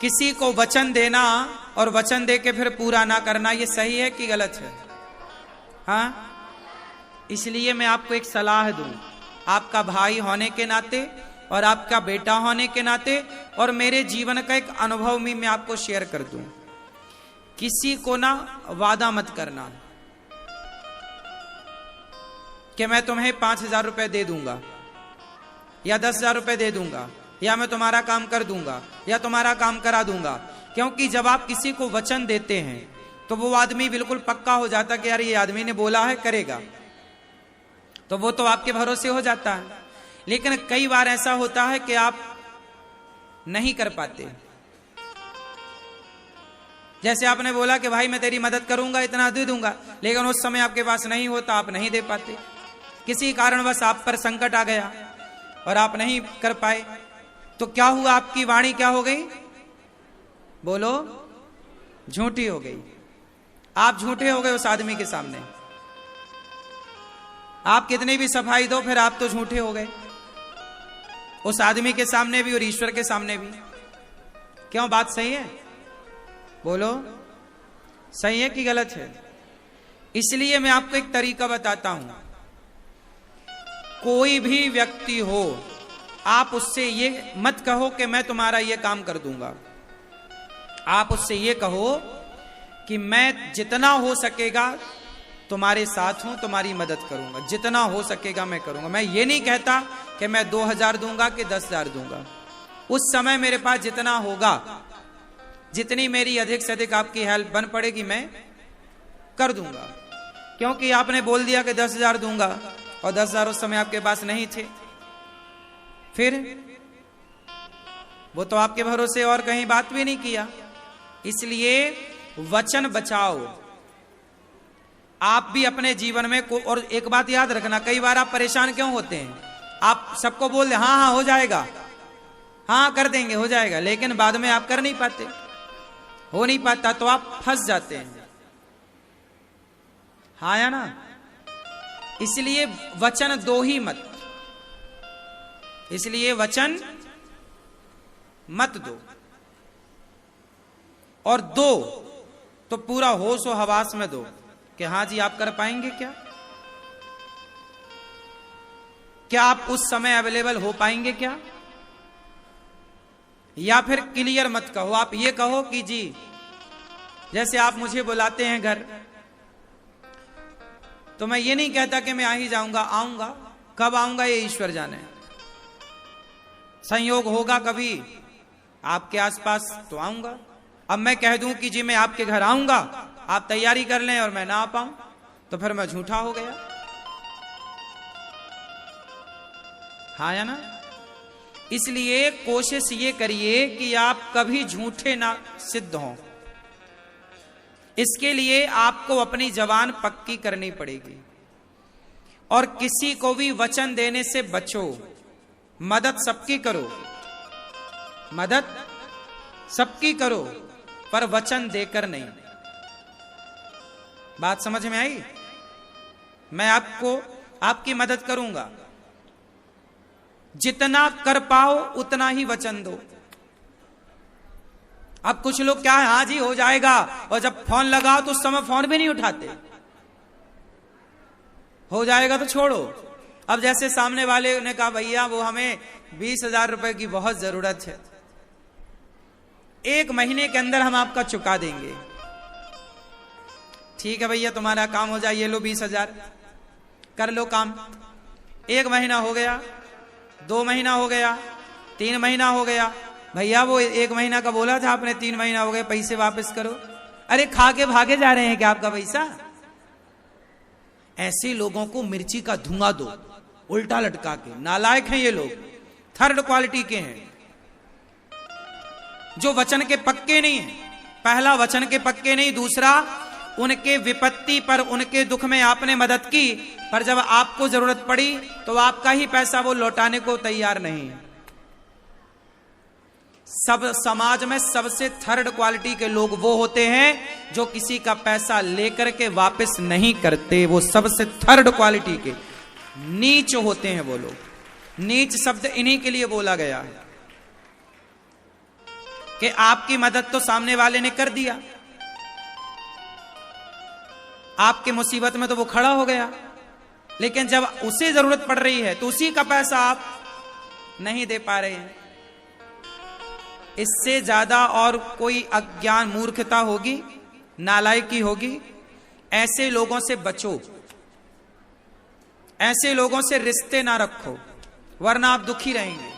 किसी को वचन देना और वचन दे के फिर पूरा ना करना, ये सही है कि गलत है? हाँ, इसलिए मैं आपको एक सलाह दूं, आपका भाई होने के नाते और आपका बेटा होने के नाते और मेरे जीवन का एक अनुभव भी मैं आपको शेयर कर दूं। किसी को ना वादा मत करना कि मैं तुम्हें 5,000 रुपए दे दूंगा या 10,000 रुपए दे दूंगा या मैं तुम्हारा काम कर दूंगा या तुम्हारा काम करा दूंगा। क्योंकि जब आप किसी को वचन देते हैं तो वो आदमी बिल्कुल पक्का हो जाता कि यार ये आदमी ने बोला है करेगा, तो वो तो आपके भरोसे हो जाता है। लेकिन कई बार ऐसा होता है कि आप नहीं कर पाते। जैसे आपने बोला कि भाई मैं तेरी मदद करूंगा, इतना दे दूंगा, लेकिन उस समय आपके पास नहीं होता, आप नहीं दे पाते। किसी कारणवश आप पर संकट आ गया और आप नहीं कर पाए, तो क्या हुआ? आपकी वाणी क्या हो गई? बोलो, झूठी हो गई। आप झूठे हो गए उस आदमी के सामने। आप कितनी भी सफाई दो, फिर आप तो झूठे हो गए उस आदमी के सामने भी और ईश्वर के सामने भी। क्यों? बात सही है? बोलो, सही है कि गलत है? इसलिए मैं आपको एक तरीका बताता हूं। कोई भी व्यक्ति हो, आप उससे ये मत कहो कि मैं तुम्हारा ये काम कर दूंगा। आप उससे ये कहो कि मैं जितना हो सकेगा तुम्हारे साथ हूं, तुम्हारी मदद करूंगा, जितना हो सकेगा मैं करूंगा। मैं ये नहीं कहता कि मैं 2,000 दूंगा कि 10,000 दूंगा। उस समय मेरे पास जितना होगा, जितनी मेरी अधिक से अधिक आपकी हेल्प बन पड़ेगी, मैं कर दूंगा। क्योंकि आपने बोल दिया कि 10,000 दूंगा और 10,000 उस समय आपके पास नहीं थे, फिर वो तो आपके भरोसे और कहीं बात भी नहीं किया। इसलिए वचन बचाओ आप भी अपने जीवन में। और एक बात याद रखना, कई बार आप परेशान क्यों होते हैं? आप सबको बोल दे हाँ हाँ हो जाएगा, हाँ कर देंगे, हो जाएगा, लेकिन बाद में आप कर नहीं पाते, हो नहीं पाता, तो आप फंस जाते हैं। हाँ या ना? इसलिए वचन दो ही मत, इसलिए वचन मत दो, और दो तो पूरा होश और हवास में दो कि हाँ जी आप कर पाएंगे क्या? क्या आप उस समय अवेलेबल हो पाएंगे क्या? या फिर क्लियर मत कहो, आप ये कहो कि जी, जैसे आप मुझे बुलाते हैं घर, तो मैं ये नहीं कहता कि मैं आ ही जाऊंगा, आऊंगा। कब आऊंगा ये ईश्वर जाने, संयोग होगा कभी आपके आसपास तो आऊंगा। अब मैं कह दूं कि जी मैं आपके घर आऊंगा, आप तैयारी कर लें और मैं ना आ पाऊं, तो फिर मैं झूठा हो गया। हाँ या ना? इसलिए कोशिश ये करिए कि आप कभी झूठे ना सिद्ध हों। इसके लिए आपको अपनी जबान पक्की करनी पड़ेगी और किसी को भी वचन देने से बचो। मदद सबकी करो, मदद सबकी करो, पर वचन देकर नहीं। बात समझ में आई? मैं आपको आपकी मदद करूंगा, जितना कर पाओ उतना ही वचन दो। अब कुछ लोग क्या है, हाँ जी हो जाएगा, और जब फोन लगाओ तो उस समय फोन भी नहीं उठाते। हो जाएगा तो छोड़ो। अब जैसे सामने वाले ने कहा भैया वो हमें 20,000 रुपए की बहुत जरूरत है, 1 महीने के अंदर हम आपका चुका देंगे। ठीक है भैया तुम्हारा काम हो जाए, ये लो 20,000, कर लो काम। 1 महीना हो गया, 2 महीना हो गया, 3 महीना हो गया। भैया वो 1 महीना का बोला था आपने, 3 महीना हो गए, पैसे वापस करो। अरे खा के भागे जा रहे हैं क्या आपका पैसा? ऐसे लोगों को मिर्ची का धुआं दो उल्टा लटका के। नालायक हैं ये लोग, थर्ड क्वालिटी के हैं, जो वचन के पक्के नहीं है। पहला वचन के पक्के नहीं, दूसरा उनके विपत्ति पर, उनके दुख में आपने मदद की, पर जब आपको जरूरत पड़ी तो आपका ही पैसा वो लौटाने को तैयार नहीं है। सब समाज में सबसे थर्ड क्वालिटी के लोग वो होते हैं जो किसी का पैसा लेकर के वापस नहीं करते। वो सबसे थर्ड क्वालिटी के नीच होते हैं वो लोग। नीच शब्द इन्हीं के लिए बोला गया है। कि आपकी मदद तो सामने वाले ने कर दिया, आपके मुसीबत में तो वो खड़ा हो गया, लेकिन जब उसे जरूरत पड़ रही है तो उसी का पैसा आप नहीं दे पा रहे हैं। इससे ज्यादा और कोई अज्ञान मूर्खता होगी, नालायकी होगी। ऐसे लोगों से बचो, ऐसे लोगों से रिश्ते ना रखो, वरना आप दुखी रहेंगे।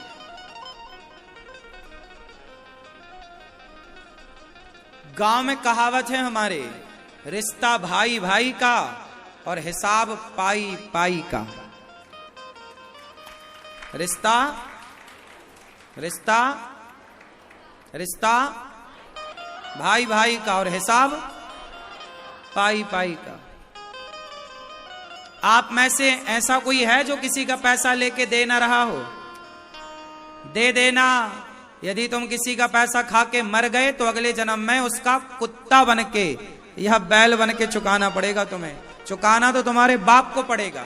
गांव में कहावत है हमारे, रिश्ता भाई भाई का और हिसाब पाई पाई का। रिश्ता रिश्ता रिश्ता भाई भाई का और हिसाब पाई पाई का। आप में से ऐसा कोई है जो किसी का पैसा लेके दे ना रहा हो? दे देना। यदि तुम किसी का पैसा खा के मर गए तो अगले जन्म में उसका कुत्ता बन के यह बैल बन के चुकाना पड़ेगा तुम्हें। चुकाना तो तुम्हारे बाप को पड़ेगा,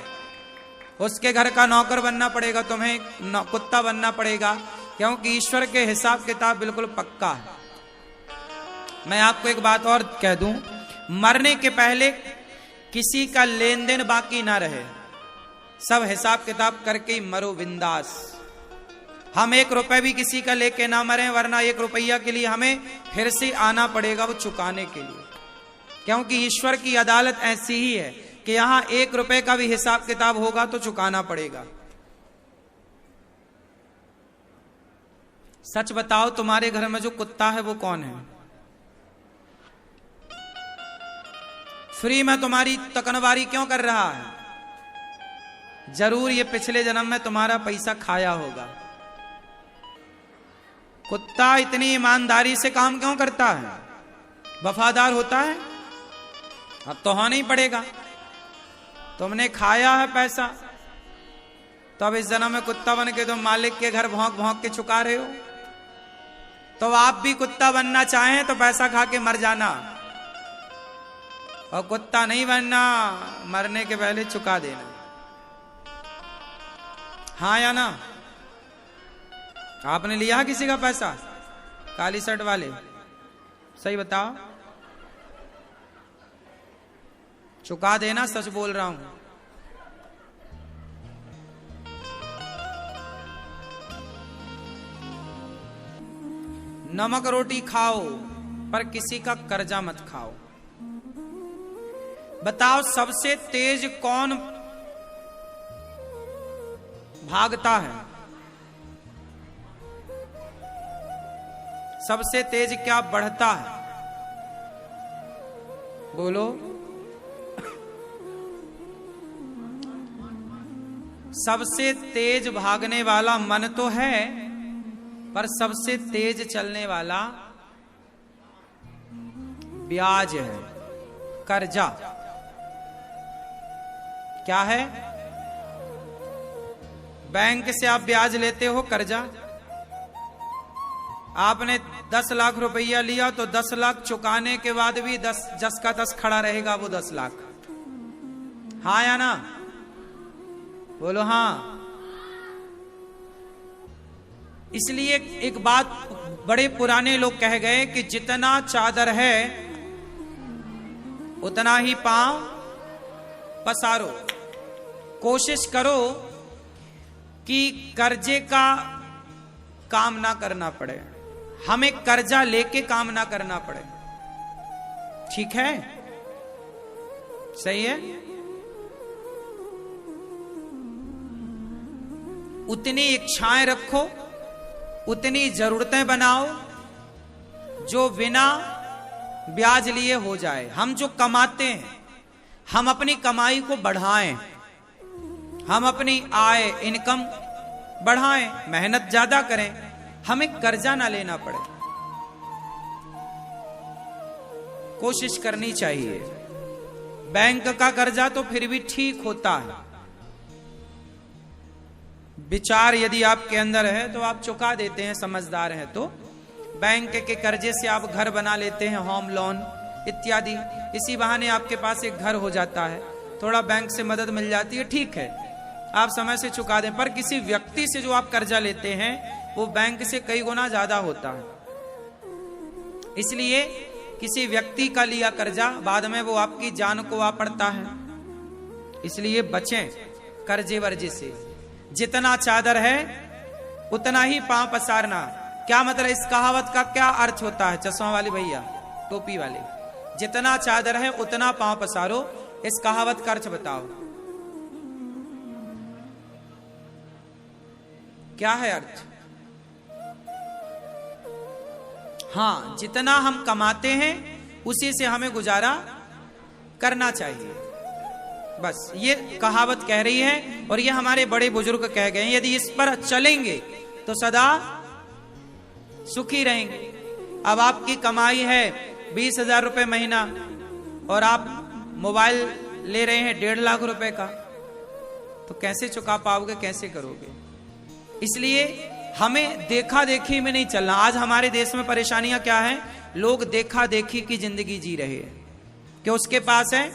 उसके घर का नौकर बनना पड़ेगा, तुम्हें कुत्ता बनना पड़ेगा, क्योंकि ईश्वर के हिसाब किताब बिल्कुल पक्का है। मैं आपको एक बात और कह दूं, मरने के पहले किसी का लेन देन बाकी ना रहे, सब हिसाब किताब करके ही मरो बिंदास। हम 1 रुपए भी किसी का लेके ना मरें, वरना 1 रुपया के लिए हमें फिर से आना पड़ेगा वो चुकाने के लिए, क्योंकि ईश्वर की अदालत ऐसी ही है कि यहां 1 रुपए का भी हिसाब किताब होगा तो चुकाना पड़ेगा। सच बताओ, तुम्हारे घर में जो कुत्ता है वो कौन है? फ्री में तुम्हारी तकनबारी क्यों कर रहा है? जरूर ये पिछले जन्म में तुम्हारा पैसा खाया होगा। कुत्ता इतनी ईमानदारी से काम क्यों करता है? वफादार होता है? अब तो होना ही पड़ेगा, तुमने खाया है पैसा, तो अब इस जन्म में कुत्ता बन के तुम मालिक के घर भौंक भौंक के चुका रहे हो। तो आप भी कुत्ता बनना चाहें तो पैसा खा के मर जाना, और कुत्ता नहीं बनना, मरने के पहले चुका देना। हाँ या ना? आपने लिया किसी का पैसा? काली शर्ट वाले, सही बताओ, चुका देना, सच बोल रहा हूं। नमक रोटी खाओ पर किसी का कर्जा मत खाओ। बताओ, सबसे तेज कौन भागता है? सबसे तेज क्या बढ़ता है? बोलो। सबसे तेज भागने वाला मन तो है, पर सबसे तेज चलने वाला ब्याज है, कर्जा। क्या है? बैंक से आप ब्याज लेते हो, कर्जा। आपने 10 लाख रुपया लिया तो 10 लाख चुकाने के बाद भी 10 का 10 खड़ा रहेगा, वो 10 लाख। हाँ या ना? बोलो हाँ। इसलिए एक बात बड़े पुराने लोग कह गए कि जितना चादर है उतना ही पांव पसारो। कोशिश करो कि कर्जे का काम ना करना पड़े, हमें कर्जा लेके काम ना करना पड़े। ठीक है? सही है? उतनी इच्छाएं रखो, उतनी जरूरतें बनाओ जो बिना ब्याज लिए हो जाए। हम जो कमाते हैं, हम अपनी कमाई को बढ़ाएं, हम अपनी आय इनकम बढ़ाएं, मेहनत ज्यादा करें, हमें कर्जा ना लेना पड़े। कोशिश करनी चाहिए। बैंक का कर्जा तो फिर भी ठीक होता है, विचार यदि आपके अंदर है तो आप चुका देते हैं, समझदार हैं तो। बैंक के कर्जे से आप घर बना लेते हैं, होम लोन इत्यादि, इसी बहाने आपके पास एक घर हो जाता है, थोड़ा बैंक से मदद मिल जाती है, ठीक है, आप समय से चुका दें। पर किसी व्यक्ति से जो आप कर्जा लेते हैं वो बैंक से कई गुना ज्यादा होता है। इसलिए किसी व्यक्ति का लिया कर्जा बाद में वो आपकी जान को आ पड़ता है, इसलिए बचें कर्जे वर्जे से। जितना चादर है उतना ही पांव पसारना। क्या मतलब, इस कहावत का क्या अर्थ होता है? चश्मा वाले भैया, टोपी वाले, जितना चादर है उतना पांव पसारो, इस कहावत का अर्थ बताओ क्या है अर्थ? हाँ, जितना हम कमाते हैं उसी से हमें गुजारा करना चाहिए, बस ये कहावत कह रही है। और ये हमारे बड़े बुजुर्ग कह गए हैं, यदि इस पर चलेंगे तो सदा सुखी रहेंगे। अब आपकी कमाई है 20,000 रुपए महीना और आप मोबाइल ले रहे हैं 1.5 लाख रुपए का, तो कैसे चुका पाओगे, कैसे करोगे? इसलिए हमें देखा देखी में नहीं चलना। आज हमारे देश में परेशानियां क्या है? लोग देखा देखी की जिंदगी जी रहे हैं कि उसके पास है,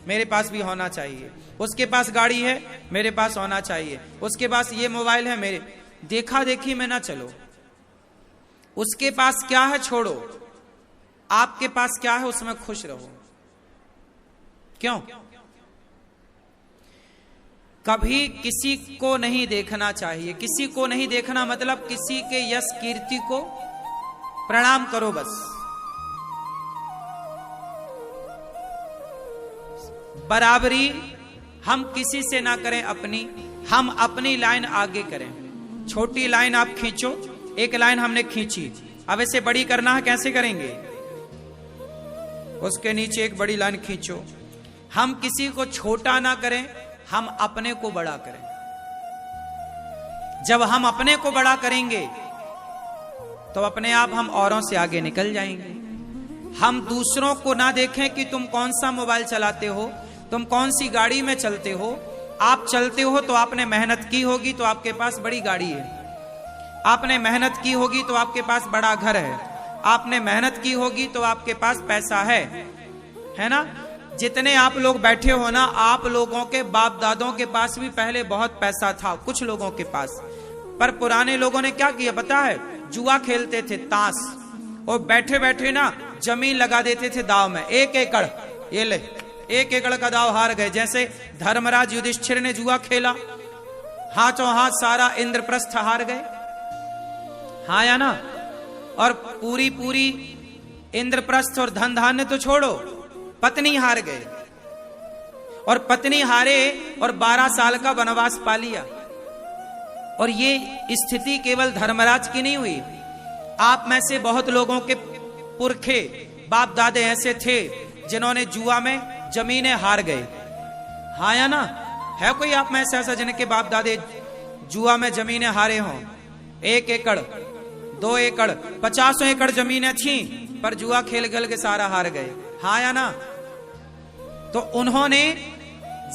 मेरे पास भी होना चाहिए, उसके पास गाड़ी है, मेरे पास होना चाहिए, उसके पास ये मोबाइल है, मेरे। देखा देखी में ना चलो। उसके पास क्या है छोड़ो, आपके पास क्या है उसमें खुश रहो। क्यों? कभी किसी को नहीं देखना चाहिए। किसी को नहीं देखना मतलब किसी के यश कीर्ति को प्रणाम करो बस। बराबरी हम किसी से ना करें अपनी, हम अपनी लाइन आगे करें। छोटी लाइन आप खींचो, एक लाइन हमने खींची, अब इसे बड़ी करना है, कैसे करेंगे? उसके नीचे एक बड़ी लाइन खींचो। हम किसी को छोटा ना करें, हम अपने को बड़ा करें। जब हम अपने को बड़ा करेंगे तो अपने आप हम औरों से आगे निकल जाएंगे। हम दूसरों को ना देखें कि तुम कौन सा मोबाइल चलाते हो, तुम कौन सी गाड़ी में चलते हो। आप चलते हो तो आपने मेहनत की होगी तो आपके पास बड़ी गाड़ी है, आपने मेहनत की होगी तो आपके पास बड़ा घर है, आपने मेहनत की होगी तो आपके पास पैसा है ना? जितने आप लोग बैठे हो ना, आप लोगों के बाप दादों के पास भी पहले बहुत पैसा था, कुछ लोगों के पास। पर पुराने लोगों ने क्या किया पता है? जुआ खेलते थे, ताश, और बैठे बैठे ना जमीन लगा देते थे दाव में। 1 एकड़, ये ले 1 एकड़ का दाव हार गए। जैसे धर्मराज युधिष्ठिर ने जुआ खेला, हाथों हाथ सारा इंद्रप्रस्थ हार गए, हाँ या ना? और पूरी इंद्रप्रस्थ और धन धान्य तो छोड़ो, पत्नी हार गए। और पत्नी हारे और 12 साल का वनवास पा लिया। और ये स्थिति केवल धर्मराज की नहीं हुई, आप में से बहुत लोगों के पुरखे बाप दादे ऐसे थे जिन्होंने जुआ में जमीनें हार गए, हाँ या ना? है कोई आप में से ऐसा जिनके बाप दादे जुआ में जमीनें हारे हों? 1 एकड़, 2 एकड़, 50 एकड़ जमीनें थी पर जुआ खेल खेल के सारा हार गए, हाँ या ना? तो उन्होंने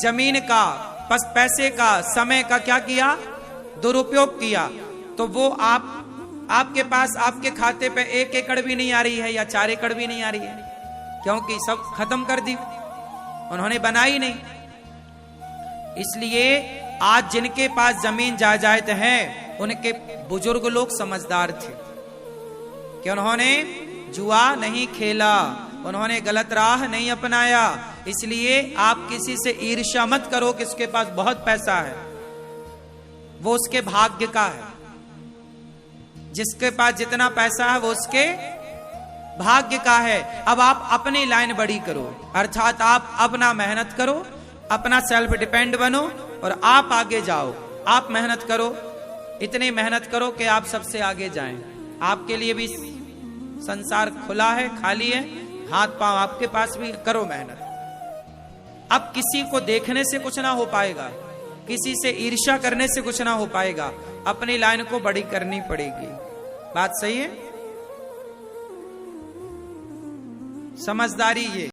जमीन का, पैसे का, समय का क्या किया? दुरुपयोग किया। तो वो आपके पास, आपके खाते पे 1 एकड़ भी नहीं आ रही है या 4 एकड़ भी नहीं आ रही है, क्योंकि सब खत्म कर दी, उन्होंने बनाई नहीं। इसलिए आज जिनके पास जमीन जायदाद है उनके बुजुर्ग लोग समझदार थे कि उन्होंने जुआ नहीं खेला, उन्होंने गलत राह नहीं अपनाया। इसलिए आप किसी से ईर्ष्या मत करो कि उसके पास बहुत पैसा है, वो उसके भाग्य का है। जिसके पास जितना पैसा है वो उसके भाग्य का है। अब आप अपनी लाइन बड़ी करो, अर्थात आप अपना मेहनत करो, अपना सेल्फ डिपेंड बनो और आप आगे जाओ। आप मेहनत करो, इतनी मेहनत करो कि आप सबसे आगे जाएं। आपके लिए भी संसार खुला है, खाली है, हाथ पांव आपके पास भी, करो मेहनत। अब किसी को देखने से कुछ ना हो पाएगा, किसी से ईर्ष्या करने से कुछ ना हो पाएगा, अपनी लाइन को बड़ी करनी पड़ेगी। बात सही है? समझदारी ये